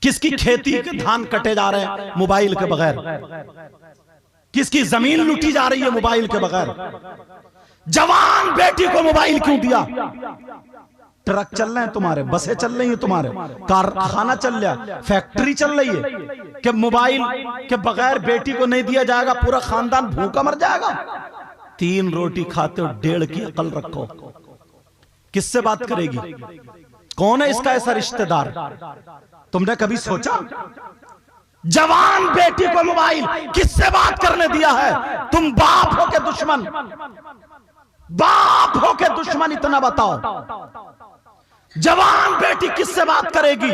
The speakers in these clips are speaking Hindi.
किसकी खेती के धान कटे जा रहे हैं मोबाइल के बगैर, किसकी जमीन लूटी जा रही है मोबाइल के बगैर। जवान बेटी को मोबाइल क्यों दिया? ट्रक चल रहे हैं तुम्हारे, बसें चल रही हैं तुम्हारे, कारखाना चल रहा है, फैक्ट्री चल रही है कि मोबाइल के बगैर बेटी को नहीं दिया जाएगा, पूरा खानदान भूखा मर जाएगा। 3 रोटी खाते हो, 1.5 की अकल रखो। किससे बात करेगी? कौन है इसका ऐसा रिश्तेदार? तुमने कभी सोचा? जवान बेटी को मोबाइल किससे बात करने दिया है? तुम बाप हो के दुश्मन, बाप हो के दुश्मन, इतना बताओ। जवान बेटी किससे बात करेगी?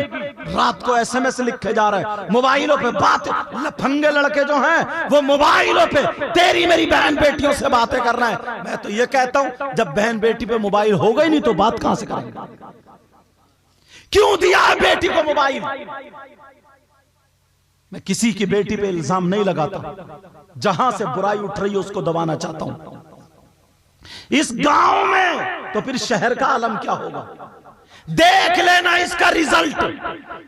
रात को एसएमएस लिखे जा रहे हैं मोबाइलों पे, बात लफंगे लड़के जो हैं वो मोबाइलों पे तेरी मेरी बहन बेटियों से बातें कर रहे हैं। मैं तो ये कहता हूं जब बहन बेटी पे मोबाइल होगा ही नहीं तो बात कहां से करेंगे? क्यों दिया है बेटी को मोबाइल? मैं किसी की बेटी पे इल्जाम नहीं लगाता, जहां से बुराई उठ रही है उसको दबाना चाहता हूं। इस गांव में तो फिर शहर का आलम क्या होगा? देख लेना इसका रिजल्ट,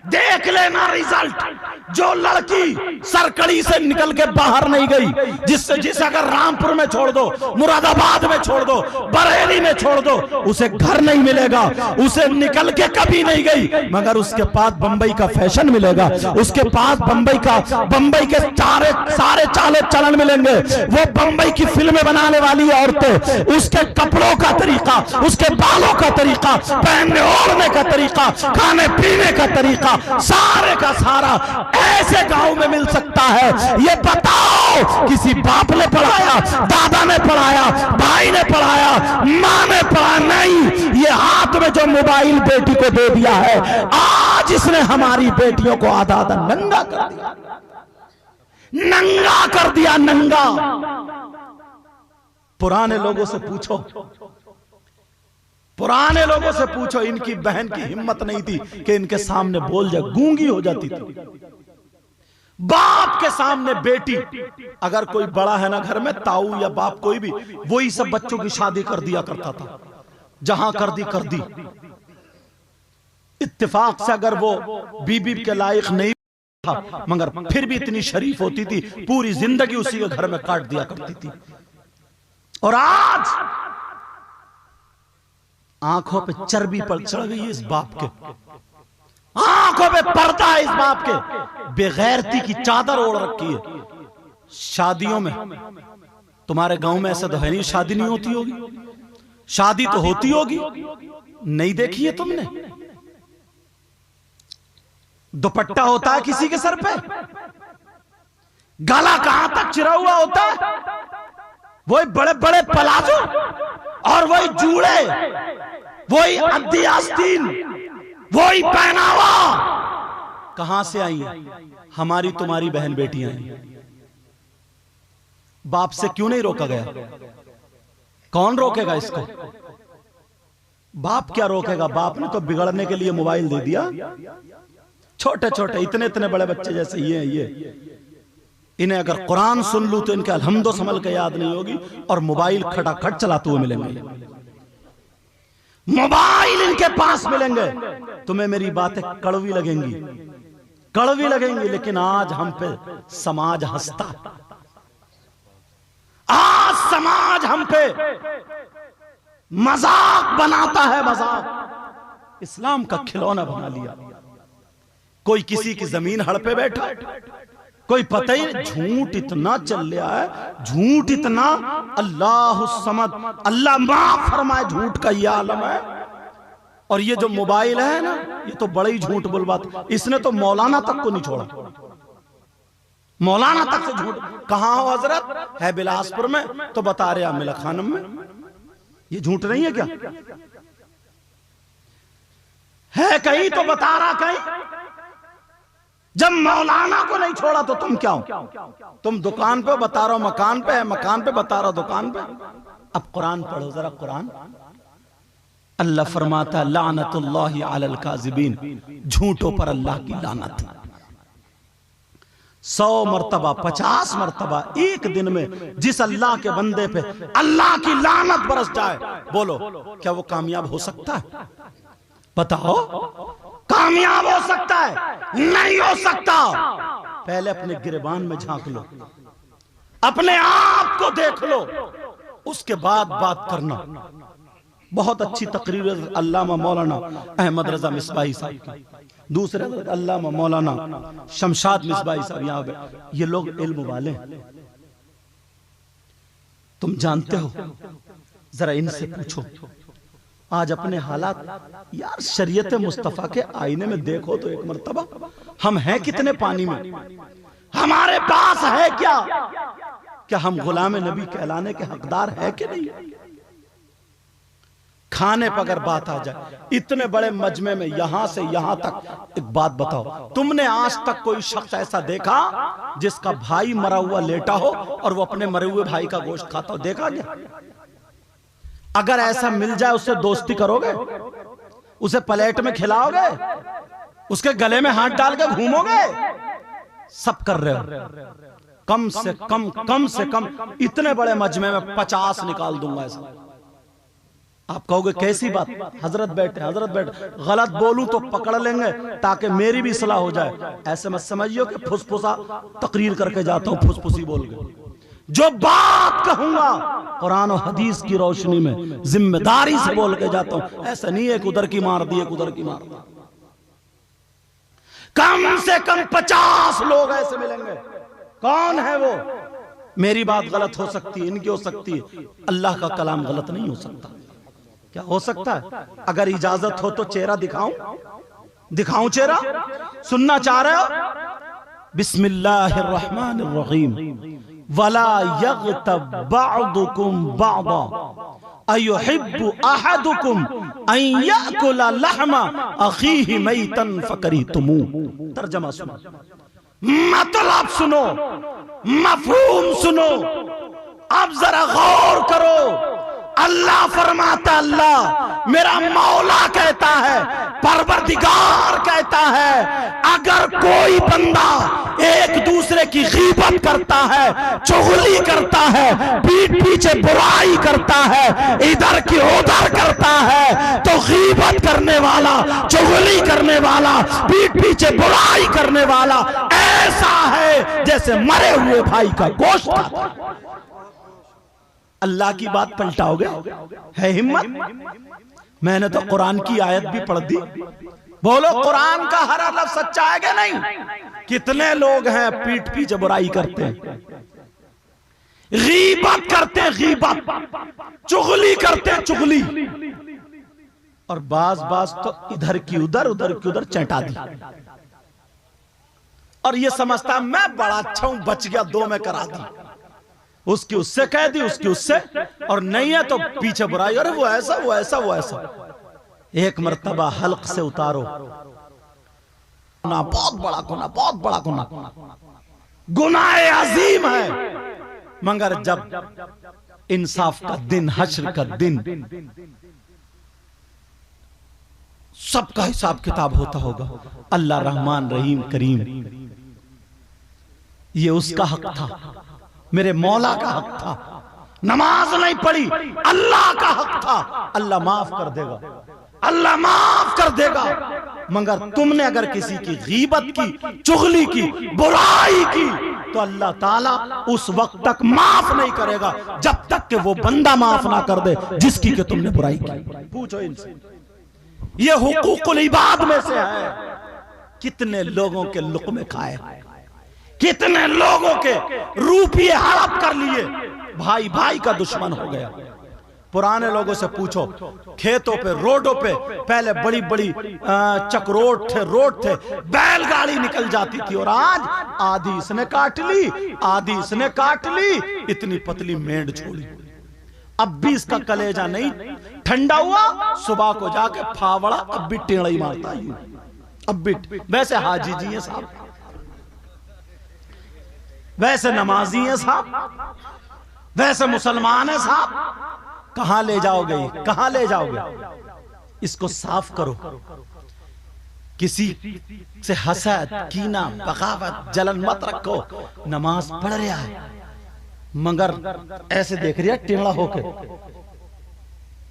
देख लेना रिजल्ट। जो लड़की सरकड़ी से निकल के बाहर नहीं गई, जिसे अगर रामपुर में छोड़ दो, मुरादाबाद में छोड़ दो, बरेली में छोड़ दो, उसे घर नहीं मिलेगा, उसे निकल के कभी नहीं गई, मगर उसके पास बंबई का फैशन मिलेगा, उसके पास बंबई के सारे चाले चलन मिलेंगे। वो बंबई की फिल्में बनाने वाली औरतें, उसके कपड़ों का तरीका, उसके बालों का तरीका, पहनने ओढ़ने का तरीका, खाने पीने का तरीका, सारे का सारा ऐसे गांव में मिल सकता है। ये बताओ किसी बाप ने पढ़ाया, दादा ने पढ़ाया, भाई ने पढ़ाया, मां ने पढ़ाया? नहीं, ये हाथ में जो मोबाइल बेटी को दे दिया है, आज इसने हमारी बेटियों को आधा आधा नंगा कर दिया, नंगा कर दिया, नंगा। पुराने लोगों से पूछो, पुराने लोगों से पूछो, इनकी बहन की हिम्मत नहीं थी कि इनके सामने बोल जाए, गूंगी हो जाती थी। बाप के सामने बेटी, अगर कोई बड़ा है ना घर में, ताऊ या बाप कोई भी, वही सब बच्चों की शादी कर दिया करता था। जहां कर दी इत्तेफाक से, अगर वो बीबी के लायक नहीं था मगर फिर भी इतनी शरीफ होती थी, पूरी जिंदगी उसी के घर में काट दिया करती थी। और आज आंखों पे चर्बी पर चढ़ गई है इस बाप के, आंखों पे पर्दा है इस बाप के, बेगैरती की चादर ओढ़ रखी है। शादियों में, तुम्हारे गांव में ऐसा तो है नहीं शादी नहीं होती होगी, शादी तो होती होगी, नहीं देखी है तुमने? दुपट्टा होता है किसी के सर पे, गला कहां तक चिरा हुआ होता है, वही बड़े बड़े पलाजो और वही जूड़े, वही अद्दी आस्तीन, वही पहनावा कहां से आई है? हमारी तुम्हारी बहन बेटियां हैं। बाप से क्यों नहीं रोका गया? कौन रोकेगा इसको? बाप क्या रोकेगा? बाप ने तो बिगड़ने के लिए मोबाइल दे दिया। छोटे छोटे इतने इतने बड़े बच्चे जैसे ये इन्हें अगर कुरान सुन लूं तो इनके अलहम्दो समल के याद नहीं होगी, और मोबाइल खटाखट चलाते हुए मिलेंगे, मोबाइल इनके पास मिलेंगे। तुम्हें मेरी बातें कड़वी लगेंगी, कड़वी लगेंगी, लेकिन आज हम पे समाज हंसता, आज समाज हम पे मजाक बनाता है, मजाक। इस्लाम का खिलौना बना लिया। कोई किसी की जमीन हड़पे बैठा, कोई पता ही नहीं। झूठ इतना चल रहा है, झूठ इतना, अल्लाह समद, अल्लाह माफ फरमाए, झूठ का ये आलम है। और ये जो मोबाइल है ना, ये तो बड़ा ही झूठ बुलवाता। इसने तो मौलाना तक को नहीं छोड़ा, मौलाना तक से झूठ। कहां हो हजरत? है बिलासपुर में, तो बता रहे मिला खानम में। ये झूठ नहीं है क्या? है कहीं तो बता रहा कहीं। जब मौलाना को नहीं छोड़ा तो तुम क्या हो? तुम दुकान पे बता रहा हो मकान पे है, मकान पे बता रहा हो दुकान पे। अब कुरान पढ़ो जरा, कुरान। अल्लाह फरमाता है लानतुल्लाहि अलल काज़िबीन, झूठों पर अल्लाह की लानत। 100 मरतबा 50 मरतबा एक दिन में जिस अल्लाह के बंदे पे अल्लाह की लानत बरस जाए, बोलो क्या वो कामयाब हो सकता है? बताओ कामयाब हो सकता है, नहीं हो सकता। पहले अपने गिरबान में झांक लो, अपने आप को देख लो, उसके बाद बात करना। बहुत अच्छी तकरीर अल्लामा मौलाना अहमद रजा मिसबाही साहब की, दूसरे अल्लामा मौलाना शमशाद मिसबाही साहब यहाँ पे। ये लोग इल्म वाले हैं, तुम जानते हो, जरा इनसे पूछो। आज अपने हालात यार शरीयत मुस्तफा के आईने में देखो तो एक मर्तबा, हम हैं कितने पानी में, हमारे पास है क्या हम गुलाम नबी कहलाने के हकदार है कि नहीं? खाने पर अगर बात आ जाए, इतने बड़े मजमे में यहां से यहां तक, एक बात बताओ, तुमने आज तक कोई शख्स ऐसा देखा जिसका भाई मरा हुआ लेटा हो और वो अपने मरे हुए भाई का गोश्त खाता हो? देखा क्या? अगर ऐसा मिल जाए उससे दोस्ती करोगे? उसे प्लेट में खिलाओगे? उसके गले में हाथ डाल के घूमोगे? सब कर रहे हो। कम से कम इतने बड़े मजमे में 50 निकाल दूंगा ऐसा। आप कहोगे कैसी बात, हजरत बैठे, गलत बोलूं तो पकड़ लेंगे ताकि मेरी भी सलाह हो जाए। ऐसे मत समझियो कि फुसफुसा तकरीर करके जाता हूं, फुसफुसी बोल के। जो बात कहूंगा कुरान और हदीस की रोशनी में जिम्मेदारी से बोल के जाता हूं। ऐसा नहीं है कि उधर की मार दी, एक उधर की मार दी। कम से कम 50 लोग ऐसे मिलेंगे। कौन है वो? मेरी बात गलत हो सकती है, इनकी हो सकती है, अल्लाह का कलाम गलत नहीं हो सकता। क्या हो सकता है? अगर इजाजत हो तो चेहरा दिखाऊं चेहरा? सुनना चाह रहे हो? बिस्मिल्लाहिर्रहमानिर्रहीम। वला यग़तब बअदुकुम बअदा अयुहिब्बु अहदुकुम अन याकुला लहमा अखीहि मैतन फकरिहतुमू। तर्जमा सुनो, मतलब सुनो, मफहूम सुनो। अब जरा गौर करो। अल्लाह फरमाता, अल्लाह मेरा मौला कहता है, परवरदिगार कहता है, अगर कोई बंदा एक दूसरे की गीबत करता है, चुगली करता है, पीठ पीछे बुराई करता है, इधर की उधर करता है, तो गीबत करने वाला, चुगली करने वाला, पीठ पीछे बुराई करने वाला ऐसा है जैसे मरे हुए भाई का गोश्त खाता है। अल्लाह की बात पलटाओगे? है हिम्मत? मैंने तो कुरान की आयत भी पढ़ दी। बोलो, कुरान का हर लफ्ज़ सच्चा है कि नहीं? कितने लोग हैं पीठ पीछे बुराई करते हैं, गीबत करते हैं, गीबत, चुगली करते हैं, चुगली, और बाज तो इधर की उधर, उधर की उधर चटा दी। और ये समझता मैं बड़ा अच्छा हूं, बच गया, 2 में करा दी, उसकी उससे कह दी, उसकी उससे, और नहीं है तो पीछे बुराई, अरे वो ऐसा, वो ऐसा, वो ऐसा। एक मर्तबा हल्क से उतारो, बहुत बड़ा गुनाह, बहुत बड़ा गुनाह, गुनाह अजीम है। मगर जब इंसाफ का दिन, हश्र का दिन, सबका हिसाब किताब होता होगा, अल्लाह रहमान रहीम करीम, ये उसका हक था, मेरे मौला का हक था। नमाज नहीं पढ़ी, अल्लाह का हक था, अल्लाह माफ कर देगा, अल्लाह माफ कर देगा। मगर तुमने अगर किसी की गीबत की, चुगली की, बुराई की, तो अल्लाह ताला उस वक्त तक माफ नहीं करेगा जब तक कि वो बंदा माफ ना कर दे जिसकी कि तुमने बुराई की। पूछो इनसे, ये हुकूकुल इबाद में से है। कितने लोगों के लुक़मे खाए, कितने लोगों के रुपये हड़प कर लिए, भाई भाई का दुश्मन हो गया। पुराने लोगों से पूछो, खेतों पे, रोडों पे पहले बड़ी बड़ी चकरोट थे, रोड थे, बैलगाड़ी निकल जाती थी, और आज आधी इसने काट ली, आधी इसने काट ली, इतनी पतली मेंढ छोड़ी। अब भी इसका कलेजा नहीं ठंडा हुआ, सुबह को जाके फावड़ा अब भी टेढ़ा ही मारता है, अब भी। वैसे हाजी जी हैं साहब, वैसे नमाजी हैं साहब, वैसे मुसलमान हैं साहब, कहां ले जाओगे, कहां ले जाओगे? इसको साफ करो। किसी से हसद, कीना, बगावत, जलन मत रखो। नमाज पढ़ रहा है मगर ऐसे देख रहा टेढ़ा होकर,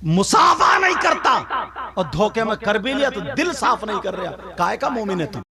मुसाफा नहीं करता और धोखे में कर भी लिया तो दिल साफ नहीं कर रहा, काहे का मोमिन है तू।